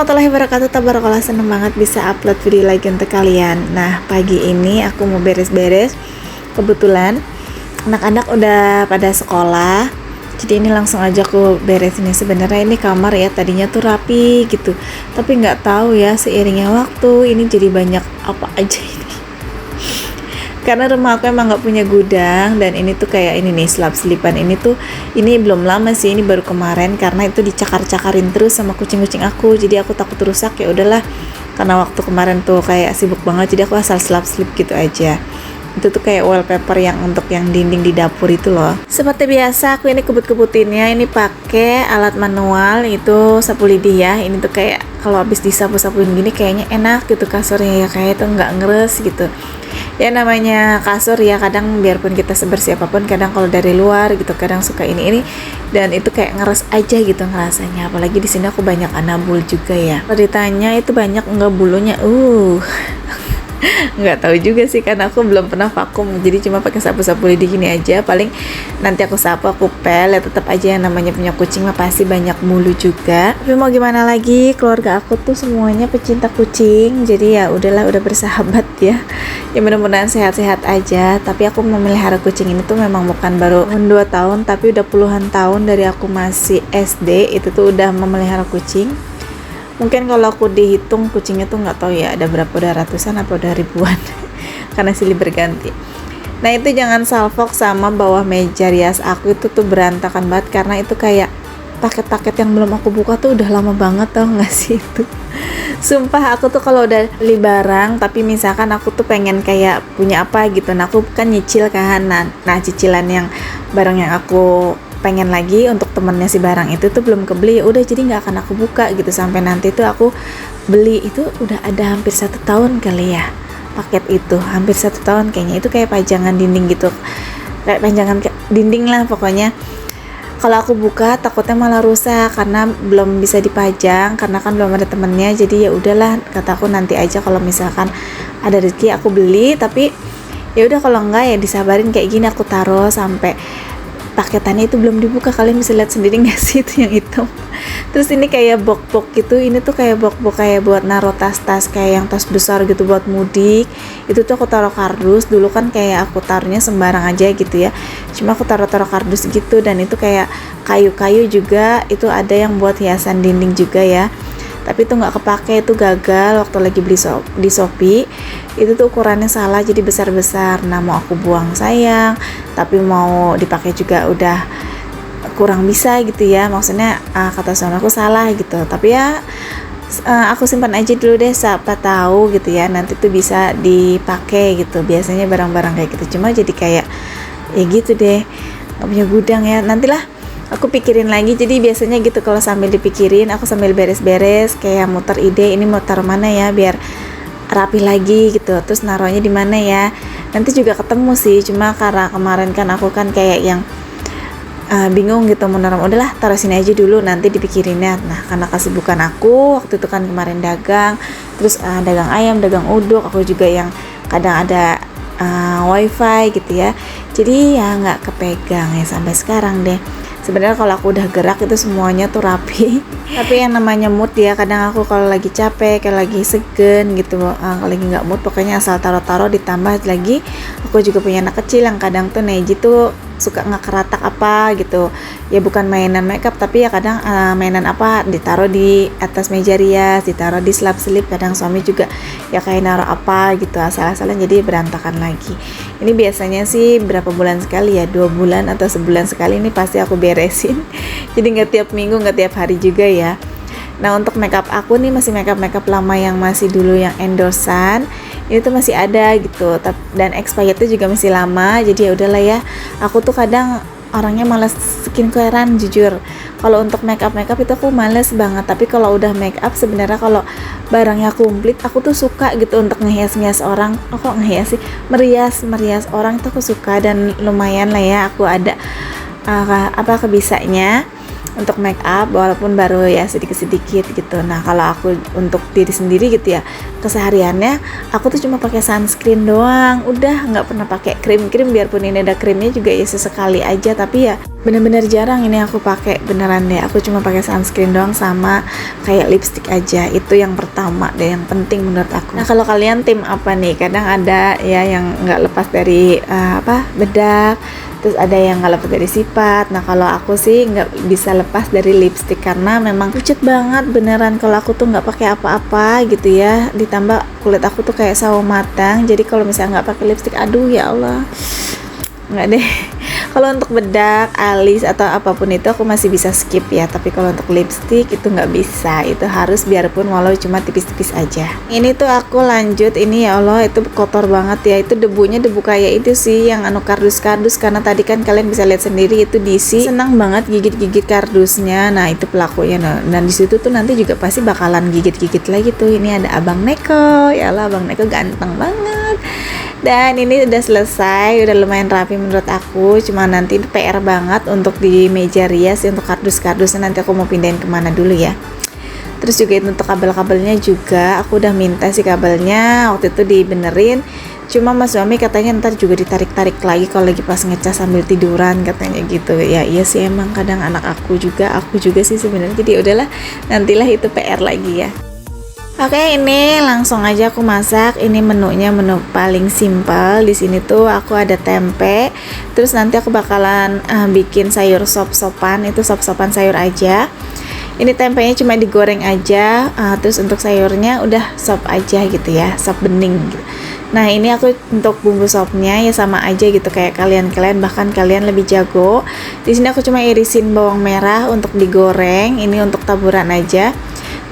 warahmatullahi wabarakatuh. Tabarakallah, seneng banget bisa upload video lagi untuk kalian. Nah, pagi ini aku mau beres-beres. Kebetulan anak-anak udah pada sekolah, jadi ini langsung aja aku beresin. Sebenarnya ini kamar ya, tadinya tuh rapi gitu, tapi nggak tahu ya, seiringnya waktu ini jadi banyak apa aja ini. Karena rumah aku emang nggak punya gudang, dan ini tuh kayak ini nih, selap-selipan ini tuh, ini belum lama sih, ini baru kemarin, karena itu dicakar-cakarin terus sama kucing-kucing aku, jadi aku takut rusak. Ya udahlah, karena waktu kemarin tuh kayak sibuk banget, jadi aku asal selap-selip gitu aja. Itu tuh kayak wallpaper yang untuk yang dinding di dapur itu loh. Seperti biasa aku ini kebut-kebutinnya, ini pakai alat manual, itu sapu lidi ya. Ini tuh kayak kalau habis disapu-sapuin gini kayaknya enak gitu kasurnya ya, kayak itu nggak ngeres gitu. Ya namanya kasur ya, kadang biarpun kita sebersih apapun, kadang kalau dari luar gitu kadang suka ini dan itu kayak ngeres aja gitu ngerasanya. Apalagi di sini aku banyak anabul juga ya. Kalau ditanya itu banyak enggak bulunya, nggak tahu juga sih, karena aku belum pernah vakum, jadi cuma pakai sapu-sapu lidi gini aja. Paling nanti aku sapu, aku pel ya, tetap aja yang namanya punya kucing mah pasti banyak bulu juga. Tapi mau gimana lagi, keluarga aku tuh semuanya pecinta kucing, jadi ya udahlah, udah bersahabat ya. Ya mudah-mudahan sehat-sehat aja. Tapi aku memelihara kucing ini tuh memang bukan baru 2 tahun, tapi udah puluhan tahun. Dari aku masih SD itu tuh udah memelihara kucing. Mungkin kalau aku dihitung kucingnya tuh nggak tahu ya ada berapa, udah ratusan apa udah ribuan karena silih berganti. Nah itu jangan salfok sama bawah meja rias aku, itu tuh berantakan banget karena itu kayak paket-paket yang belum aku buka tuh udah lama banget, tau nggak sih itu. Sumpah aku tuh kalau udah beli barang, tapi misalkan aku tuh pengen kayak punya apa gitu, nah aku kan nyicil kan, nah cicilan yang barang yang aku pengen lagi untuk temennya si barang itu tuh belum kebeli, udah jadi nggak akan aku buka gitu sampai nanti tuh aku beli. Itu udah ada hampir 1 tahun kali ya paket itu, hampir 1 tahun kayaknya. Itu kayak pajangan dinding gitu, kayak pajangan dinding lah pokoknya. Kalau aku buka takutnya malah rusak karena belum bisa dipajang, karena kan belum ada temennya. Jadi ya udahlah, kataku nanti aja kalau misalkan ada rezeki aku beli. Tapi ya udah, kalau enggak ya disabarin. Kayak gini aku taruh sampai paketannya itu belum dibuka. Kalian bisa lihat sendiri nggak sih itu yang hitam. Terus ini kayak box-box gitu, ini tuh kayak box-box kayak buat naruh tas-tas, kayak yang tas besar gitu buat mudik. Itu tuh aku taruh kardus, dulu kan kayak aku taruhnya sembarang aja gitu ya, cuma aku taruh kardus gitu. Dan itu kayak kayu-kayu juga, itu ada yang buat hiasan dinding juga ya, tapi itu nggak kepake, itu gagal waktu lagi beli di Shopee. Itu tuh ukurannya salah, jadi besar-besar. Nah mau aku buang sayang, tapi mau dipakai juga udah kurang bisa gitu ya, maksudnya kata suami aku salah gitu. Tapi ya aku simpan aja dulu deh, siapa tahu gitu ya nanti tuh bisa dipakai gitu. Biasanya barang-barang kayak gitu, cuma jadi kayak ya gitu deh, nggak punya gudang ya. Nantilah aku pikirin lagi. Jadi biasanya gitu, kalau sambil dipikirin aku sambil beres-beres kayak muter ide, ini mau taruh mana ya biar rapi lagi gitu, terus naruhnya di mana ya. Nanti juga ketemu sih, cuma karena kemarin kan aku kan kayak yang bingung gitu mau naruh, udahlah taruh sini aja dulu nanti dipikirinnya. Nah karena kesibukan aku waktu itu kan kemarin dagang, terus dagang ayam, dagang uduk, aku juga yang kadang ada wifi gitu ya, jadi ya nggak kepegang ya sampai sekarang deh. Sebenarnya kalau aku udah gerak itu semuanya tuh rapi. Tapi yang namanya mood ya, kadang aku kalau lagi capek, kayak lagi segen gitu, kalau lagi nggak mood pokoknya asal taruh-taruh. Ditambah lagi aku juga punya anak kecil yang kadang tuh Neji tuh suka ngekeratak apa gitu ya, bukan mainan makeup tapi ya kadang mainan apa ditaruh di atas meja rias, ditaruh di selap-selip. Kadang suami juga ya kayak naruh apa gitu asal-asalan, jadi berantakan lagi. Ini biasanya sih berapa bulan sekali ya, 2 bulan atau sebulan sekali ini pasti aku beresin. Jadi nggak tiap minggu, nggak tiap hari juga ya. Nah untuk makeup aku nih masih makeup lama yang masih dulu yang endorsan, ini tuh masih ada gitu, dan expirednya juga masih lama. Jadi ya udahlah ya, aku tuh kadang orangnya malas skincarean jujur. Kalau untuk makeup itu aku males banget. Tapi kalau udah makeup sebenarnya kalau barangnya komplit aku tuh suka gitu untuk ngehias orang. Kok ngehias sih, merias orang itu aku suka, dan lumayan lah ya aku ada kebisanya untuk make up, walaupun baru ya sedikit-sedikit gitu. Nah kalau aku untuk diri sendiri gitu ya, kesehariannya aku tuh cuma pakai sunscreen doang, udah nggak pernah pakai krim-krim, biarpun ini ada krimnya juga ya sesekali aja, tapi ya bener-bener jarang ini aku pakai, beneran deh. Aku cuma pakai sunscreen doang sama kayak lipstick aja, itu yang pertama deh, yang penting menurut aku. Nah kalau kalian tim apa nih? Kadang ada ya yang nggak lepas dari bedak, terus ada yang nggak lepas dari sifat. Nah kalau aku sih nggak bisa lepas dari lipstick karena memang pucet banget beneran kalau aku tuh nggak pakai apa-apa gitu ya, ditambah kulit aku tuh kayak sawo matang, jadi kalau misalnya nggak pakai lipstick, aduh ya Allah, nggak deh. Kalau untuk bedak, alis atau apapun itu aku masih bisa skip ya, tapi kalau untuk lipstick itu nggak bisa, itu harus biarpun walau cuma tipis-tipis aja. Ini tuh aku lanjut, ini ya Allah itu kotor banget ya, itu debunya debu kayak itu sih yang kardus-kardus, karena tadi kan kalian bisa lihat sendiri itu diisi, senang banget gigit-gigit kardusnya. Nah itu pelakunya, dan di situ tuh nanti juga pasti bakalan gigit-gigit lagi tuh. Ini ada Abang Neko, ya Allah Abang Neko ganteng banget. Dan ini udah selesai, udah lumayan rapi menurut aku. Cuma nanti PR banget untuk di meja rias, untuk kardus-kardusnya nanti aku mau pindahin kemana dulu ya. Terus juga untuk kabel-kabelnya juga aku udah minta sih kabelnya waktu itu dibenerin. Cuma Mas suami katanya ntar juga ditarik-tarik lagi kalau lagi pas ngecas sambil tiduran katanya gitu. Ya iya sih, emang kadang anak aku juga sih sebenarnya. Jadi udahlah, nantilah itu PR lagi ya. Oke, ini langsung aja aku masak. Ini menunya menu paling simpel. Di sini tuh aku ada tempe. Terus nanti aku bakalan bikin sayur sop-sopan. Itu sop-sopan sayur aja. Ini tempenya cuma digoreng aja. Terus untuk sayurnya udah sop aja gitu ya, sop bening gitu. Nah ini aku untuk bumbu sopnya ya sama aja gitu kayak kalian, bahkan kalian lebih jago. Di sini aku cuma irisin bawang merah untuk digoreng. Ini untuk taburan aja.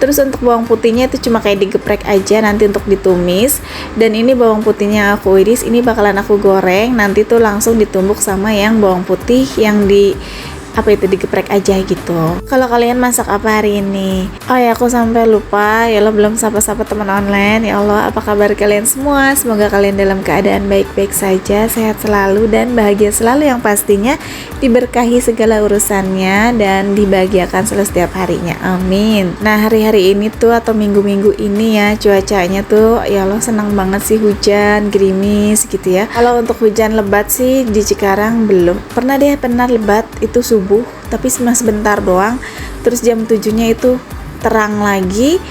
Terus untuk bawang putihnya itu cuma kayak digeprek aja nanti untuk ditumis. Dan ini bawang putihnya aku iris, ini bakalan aku goreng. Nanti tuh langsung ditumbuk sama yang bawang putih yang digeprek aja gitu. Kalau kalian masak apa hari ini? Oh ya aku sampai lupa, ya Allah belum sapa-sapa teman online. Ya Allah, apa kabar kalian semua? Semoga kalian dalam keadaan baik-baik saja, sehat selalu dan bahagia selalu, yang pastinya diberkahi segala urusannya dan dibahagiakan setiap harinya. Amin. Nah hari-hari ini tuh atau minggu-minggu ini ya cuacanya tuh ya Allah senang banget sih, hujan gerimis gitu ya. Kalau untuk hujan lebat sih di Cikarang belum pernah deh, pernah lebat itu subuh tapi cuma sebentar doang, terus jam 7-nya itu terang lagi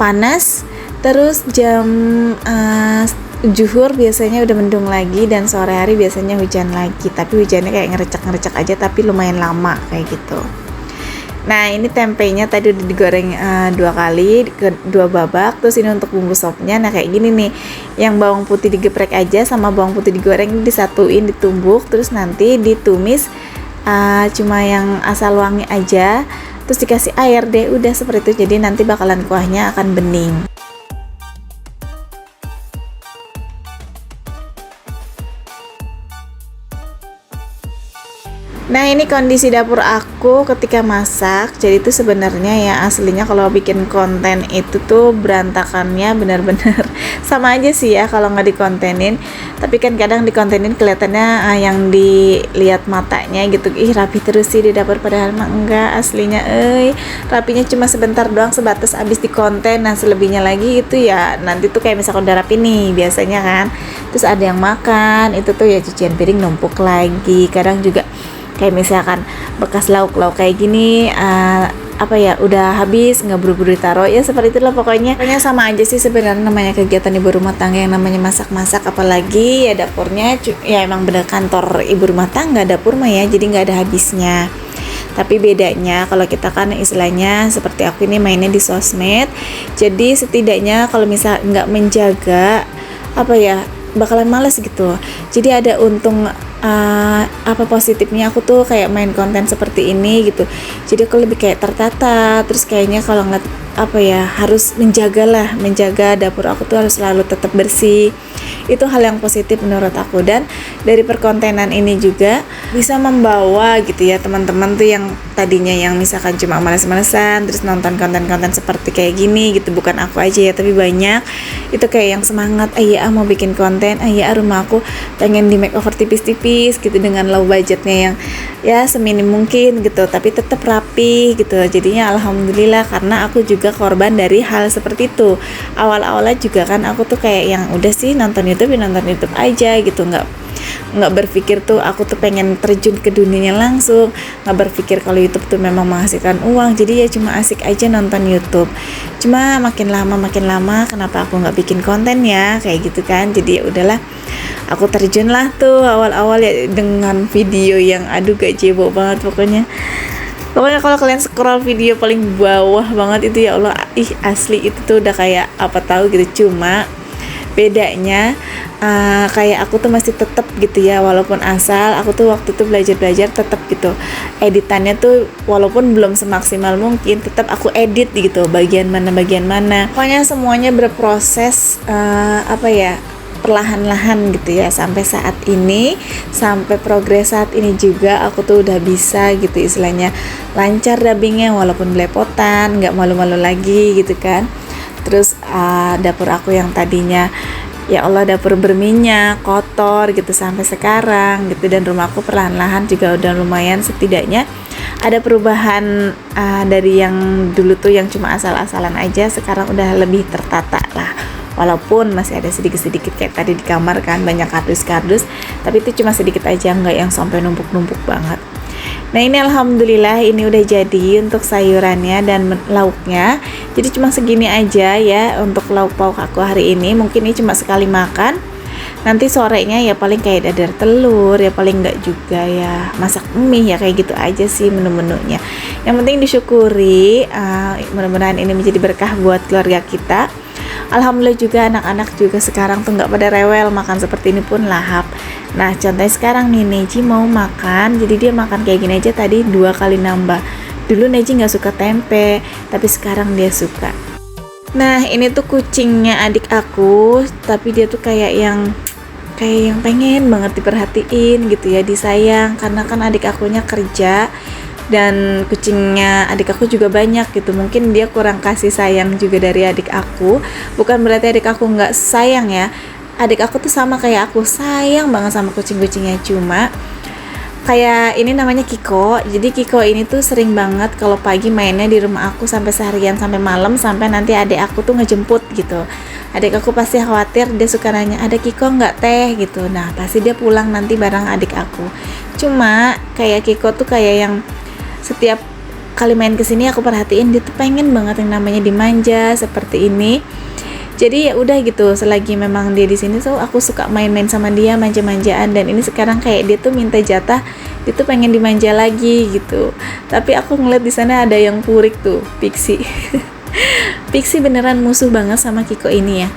panas, terus jam zuhur biasanya udah mendung lagi, dan sore hari biasanya hujan lagi, tapi hujannya kayak ngerecek-ngerecek aja tapi lumayan lama kayak gitu. Nah ini tempenya tadi udah digoreng 2 kali, 2 babak. Terus ini untuk bumbu sopnya, nah kayak gini nih, yang bawang putih digeprek aja sama bawang putih digoreng disatuin, ditumbuk, terus nanti ditumis cuma yang asal wangi aja, terus dikasih air deh, udah seperti itu. Jadi nanti bakalan kuahnya akan bening. Nah ini kondisi dapur aku ketika masak. Jadi itu sebenarnya ya aslinya kalau bikin konten itu tuh berantakannya benar-benar sama aja sih ya kalau nggak dikontenin. Tapi kan kadang dikontenin kelihatannya yang dilihat matanya gitu, ih rapi terus sih di dapur, padahal mah enggak aslinya. Rapinya cuma sebentar doang, sebatas abis dikonten. Nah selebihnya lagi itu ya nanti tuh kayak misalkan udah rapi nih biasanya kan, terus ada yang makan itu tuh ya cucian piring numpuk lagi. Kadang juga kayak misalkan bekas lauk-lauk kayak gini udah habis nggak buru-buru ditaruh, ya seperti itulah pokoknya sama aja sih sebenarnya namanya kegiatan ibu rumah tangga yang namanya masak-masak, apalagi ya dapurnya ya emang bener kantor ibu rumah tangga dapur mah ya, jadi nggak ada habisnya. Tapi bedanya kalau kita kan istilahnya seperti aku ini mainnya di sosmed, jadi setidaknya kalau misal nggak menjaga bakalan males gitu. Jadi ada untung positifnya aku tuh kayak main konten seperti ini gitu. Jadi aku lebih kayak tertata, terus kayaknya kalau nggak harus menjaga dapur aku tuh harus selalu tetap bersih. Itu hal yang positif menurut aku, dan dari perkontenan ini juga bisa membawa gitu ya teman-teman tuh yang tadinya yang misalkan cuma males-malesan terus nonton konten-konten seperti kayak gini gitu, bukan aku aja ya tapi banyak itu kayak yang semangat, mau bikin konten, rumah aku pengen di makeover tipis-tipis gitu dengan low budgetnya yang ya seminim mungkin gitu, tapi tetap rapi rapih gitu. Jadinya alhamdulillah, karena aku juga korban dari hal seperti itu. Awal-awalnya juga kan aku tuh kayak yang udah sih nonton YouTube aja gitu, nggak berpikir tuh aku tuh pengen terjun ke dunianya langsung, nggak berpikir kalau YouTube tuh memang menghasilkan uang. Jadi ya cuma asik aja nonton YouTube. Cuma makin lama kenapa aku nggak bikin konten ya kayak gitu kan. Jadi ya udahlah, aku terjun lah tuh awal-awal ya dengan video yang aduh gak jebo banget pokoknya kalau kalian scroll video paling bawah banget itu, ya Allah, asli itu tuh udah kayak apa tahu gitu. Cuma bedanya kayak aku tuh masih tetap gitu ya, walaupun asal aku tuh waktu itu belajar tetap gitu, editannya tuh walaupun belum semaksimal mungkin, tetap aku edit gitu bagian mana, pokoknya semuanya berproses perlahan-lahan gitu ya, sampai saat ini, sampai progres saat ini juga aku tuh udah bisa gitu istilahnya lancar dubbingnya, walaupun belepotan, nggak malu-malu lagi gitu kan. Terus dapur aku yang tadinya ya Allah dapur berminyak, kotor gitu, sampai sekarang gitu, dan rumah aku perlahan-lahan juga udah lumayan, setidaknya ada perubahan dari yang dulu tuh yang cuma asal-asalan aja, sekarang udah lebih tertata lah. Walaupun masih ada sedikit-sedikit kayak tadi di kamar kan banyak kardus-kardus, tapi itu cuma sedikit aja, nggak yang sampai numpuk-numpuk banget. Nah ini alhamdulillah ini udah jadi untuk sayurannya dan lauknya. Jadi cuma segini aja ya untuk lauk pauk aku hari ini. Mungkin ini cuma sekali makan. Nanti sorenya ya paling kayak dadar telur, ya paling enggak juga ya masak mie, ya kayak gitu aja sih menu-menunya. Yang penting disyukuri, mudah-mudahan ini menjadi berkah buat keluarga kita. Alhamdulillah juga anak-anak juga sekarang tuh nggak pada rewel, makan seperti ini pun lahap. Nah contohnya sekarang nih Neji mau makan, jadi dia makan kayak gini aja tadi 2 kali nambah. Dulu Neji nggak suka tempe, tapi sekarang dia suka. Nah ini tuh kucingnya adik aku, tapi dia tuh kayak yang pengen banget diperhatiin gitu ya, disayang, karena kan adik akunya kerja dan kucingnya adik aku juga banyak gitu. Mungkin dia kurang kasih sayang juga dari adik aku. Bukan berarti adik aku nggak sayang ya, adik aku tuh sama kayak aku, sayang banget sama kucing-kucingnya. Cuma kayak ini namanya Kiko, jadi Kiko ini tuh sering banget kalau pagi mainnya di rumah aku sampai seharian, sampai malam, sampai nanti adik aku tuh ngejemput gitu. Adik aku pasti khawatir, dia suka nanya, ada Kiko nggak teh gitu. Nah pasti dia pulang nanti bareng adik aku. Cuma kayak Kiko tuh kayak yang setiap kali main kesini aku perhatiin dia tuh pengen banget yang namanya dimanja seperti ini. Jadi ya udah gitu, selagi memang dia di sini tuh aku suka main-main sama dia, manja-manjaan. Dan ini sekarang kayak dia tuh minta jatah, dia tuh pengen dimanja lagi gitu. Tapi aku ngeliat di sana ada yang purik tuh, Pixie. Pixie beneran musuh banget sama Kiko ini ya.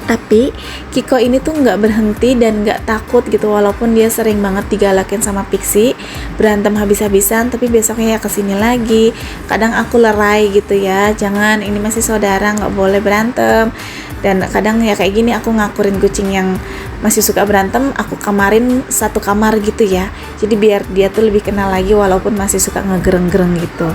Tapi Kiko ini tuh nggak berhenti dan nggak takut gitu, walaupun dia sering banget digalakin sama Pixie, berantem habis-habisan, tapi besoknya ya kesini lagi. Kadang aku lerai gitu ya, jangan, ini masih saudara, nggak boleh berantem. Dan kadang ya kayak gini, aku ngakurin kucing yang masih suka berantem, aku kamarin satu kamar gitu ya, jadi biar dia tuh lebih kenal lagi walaupun masih suka ngegereng-gereng gitu.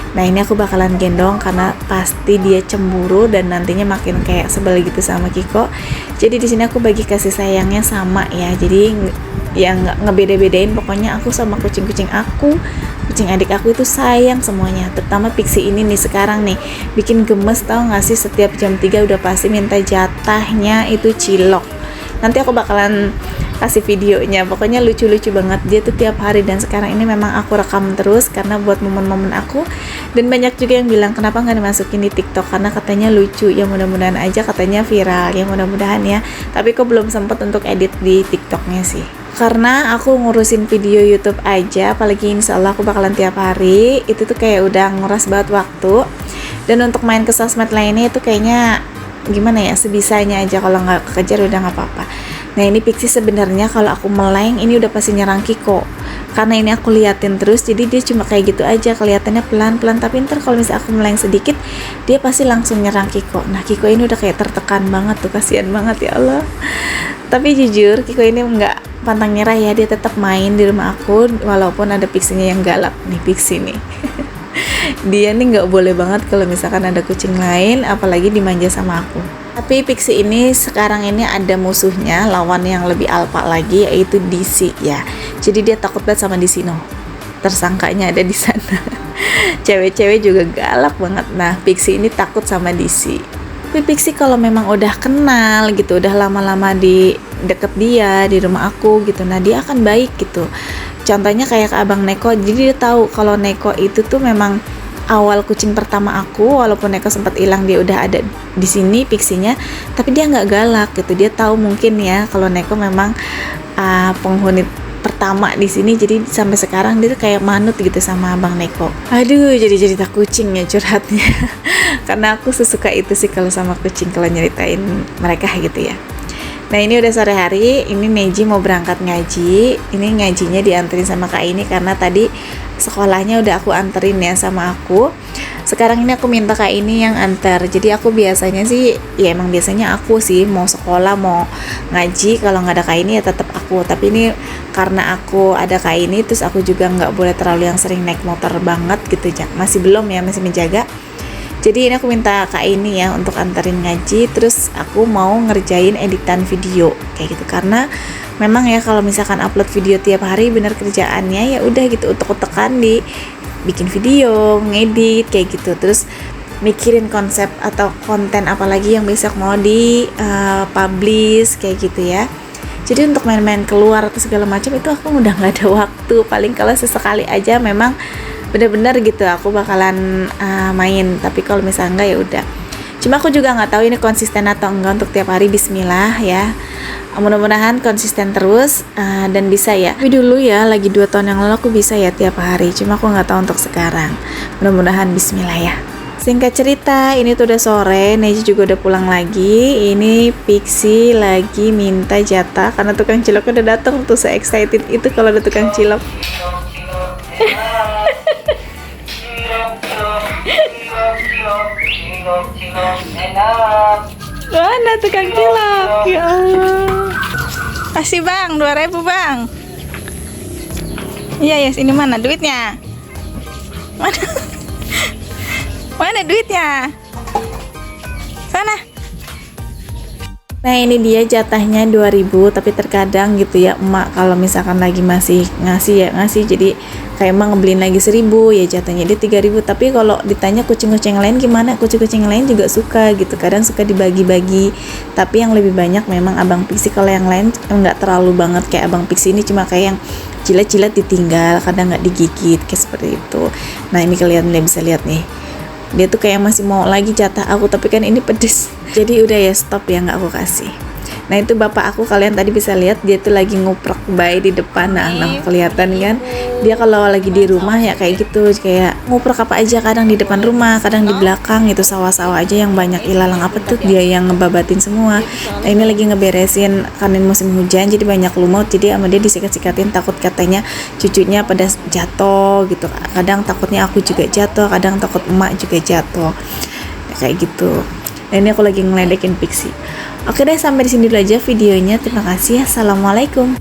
Nah ini aku bakalan gendong karena pasti dia cemburu dan nantinya makin kayak sebel gitu sama Kiko. Jadi di sini aku bagi kasih sayangnya sama ya. Jadi yang nggak ngebeda-bedain, pokoknya aku sama kucing-kucing aku, kucing adik aku itu sayang semuanya. Terutama Pixie ini nih sekarang nih bikin gemes, tau gak sih, setiap jam 3 udah pasti minta jatahnya itu cilok. Nanti aku bakalan kasih videonya, pokoknya lucu-lucu banget dia tuh tiap hari. Dan sekarang ini memang aku rekam terus karena buat momen-momen aku. Dan banyak juga yang bilang kenapa nggak dimasukin di TikTok, karena katanya lucu ya, mudah-mudahan aja katanya viral ya, mudah-mudahan ya. Tapi kok belum sempet untuk edit di TikToknya sih, karena aku ngurusin video YouTube aja, apalagi insya Allah aku bakalan tiap hari, itu tuh kayak udah nguras banget waktu. Dan untuk main ke sosmed lainnya itu kayaknya gimana ya, sebisanya aja, kalau nggak kekejar udah nggak apa-apa. Nah ini Pixie sebenarnya kalau aku meleng ini udah pasti nyerang Kiko, karena ini aku liatin terus, jadi dia cuma kayak gitu aja, kelihatannya pelan-pelan, tapi ntar kalau misalnya aku meleng sedikit dia pasti langsung nyerang Kiko. Nah Kiko ini udah kayak tertekan banget tuh, kasihan banget ya Allah. Tapi jujur Kiko ini nggak pantang nyerah ya, dia tetap main di rumah aku walaupun ada Pixie-nya yang galak nih. Pixie nih dia nih nggak boleh banget kalau misalkan ada kucing lain apalagi dimanja sama aku. Tapi Pixie ini sekarang ini ada musuhnya, lawan yang lebih alpha lagi, yaitu DC ya. Jadi dia takut banget sama DC, no. Tersangkanya ada di sana. Cewek-cewek juga galak banget. Nah, Pixie ini takut sama DC. Tapi Pixie kalau memang udah kenal gitu, udah lama-lama di deket dia, di rumah aku gitu, nah dia akan baik gitu. Contohnya kayak ke Abang Neko, jadi dia tahu kalau Neko itu tuh memang awal kucing pertama aku, walaupun Neko sempat hilang dia udah ada di sini Pixie-nya, tapi dia nggak galak gitu. Dia tahu mungkin ya kalau Neko memang penghuni pertama di sini, jadi sampai sekarang dia tuh kayak manut gitu sama Abang Neko. Aduh, jadi cerita kucing ya curhatnya. Karena aku sesuka itu sih kalau sama kucing, kalau nyeritain mereka gitu ya. Nah ini udah sore hari, ini Neji mau berangkat ngaji. Ini ngajinya dianterin sama Kak ini karena tadi sekolahnya udah aku anterin ya sama aku. Sekarang ini aku minta Kak ini yang antar. Jadi aku biasanya sih, ya emang biasanya aku sih mau sekolah, mau ngaji, kalau nggak ada Kak ini ya tetap aku. Tapi ini karena aku ada Kak ini, terus aku juga nggak boleh terlalu yang sering naik motor banget gitu, masih belum ya, masih menjaga. Jadi ini aku minta Kak ini ya untuk anterin ngaji, terus aku mau ngerjain editan video kayak gitu, karena memang ya kalau misalkan upload video tiap hari bener kerjaannya ya udah gitu, utek-utekan di bikin video, ngedit kayak gitu, terus mikirin konsep atau konten apalagi yang besok mau di publish kayak gitu ya. Jadi untuk main-main keluar atau segala macam itu aku udah nggak ada waktu. Paling kalau sesekali aja memang benar-benar gitu aku bakalan main, tapi kalau misalnya enggak ya udah. Cuma aku juga nggak tahu ini konsisten atau enggak untuk tiap hari. Bismillah ya, mudah-mudahan konsisten terus dan bisa ya. Tapi dulu ya lagi 2 tahun yang lalu aku bisa ya tiap hari, cuma aku nggak tahu untuk sekarang. Mudah-mudahan bismillah ya. Singkat cerita, ini tuh udah sore, Neji juga udah pulang lagi. Ini Pixie lagi minta jatah karena tukang cilok udah datang tuh, se-excited itu kalau ada tukang cilok. Mana tukang cilok? Ya Allah. Kasih bang, 2.000 bang. Iya ya, ini mana duitnya? Mana? Mana duitnya? Sana. Nah ini dia jatahnya 2.000, tapi terkadang gitu ya emak kalau misalkan lagi masih ngasih jadi kayak emang ngebeliin lagi 1.000 ya jatahnya dia 3.000. Tapi kalau ditanya kucing-kucing lain gimana, kucing-kucing lain juga suka gitu, kadang suka dibagi-bagi, tapi yang lebih banyak memang Abang Pixie. Kalau yang lain nggak terlalu banget kayak Abang Pixie ini, cuma kayak yang jilat-jilat ditinggal, kadang nggak digigit kayak seperti itu. Nah ini kalian bisa lihat nih, dia tuh kayak masih mau lagi jatah aku, tapi kan ini pedes, jadi udah ya stop ya, nggak aku kasih. Nah itu bapak aku, kalian tadi bisa lihat dia tuh lagi nguprek bayi di depan. Nah kelihatan kan dia kalau lagi di rumah ya kayak gitu, kayak nguprek apa aja, kadang di depan rumah, kadang di belakang, itu sawah-sawah aja yang banyak ilalang apa tuh dia yang ngebabatin semua. Nah ini lagi ngeberesin karena musim hujan jadi banyak lumut, jadi sama dia disikat-sikatin, takut katanya cucunya pada jatuh gitu, kadang takutnya aku juga jatuh, kadang takut emak juga jatuh kayak gitu. Nah ini aku lagi ngeledekin Pixie. Oke deh, sampai di sini dulu aja videonya. Terima kasih. Assalamualaikum.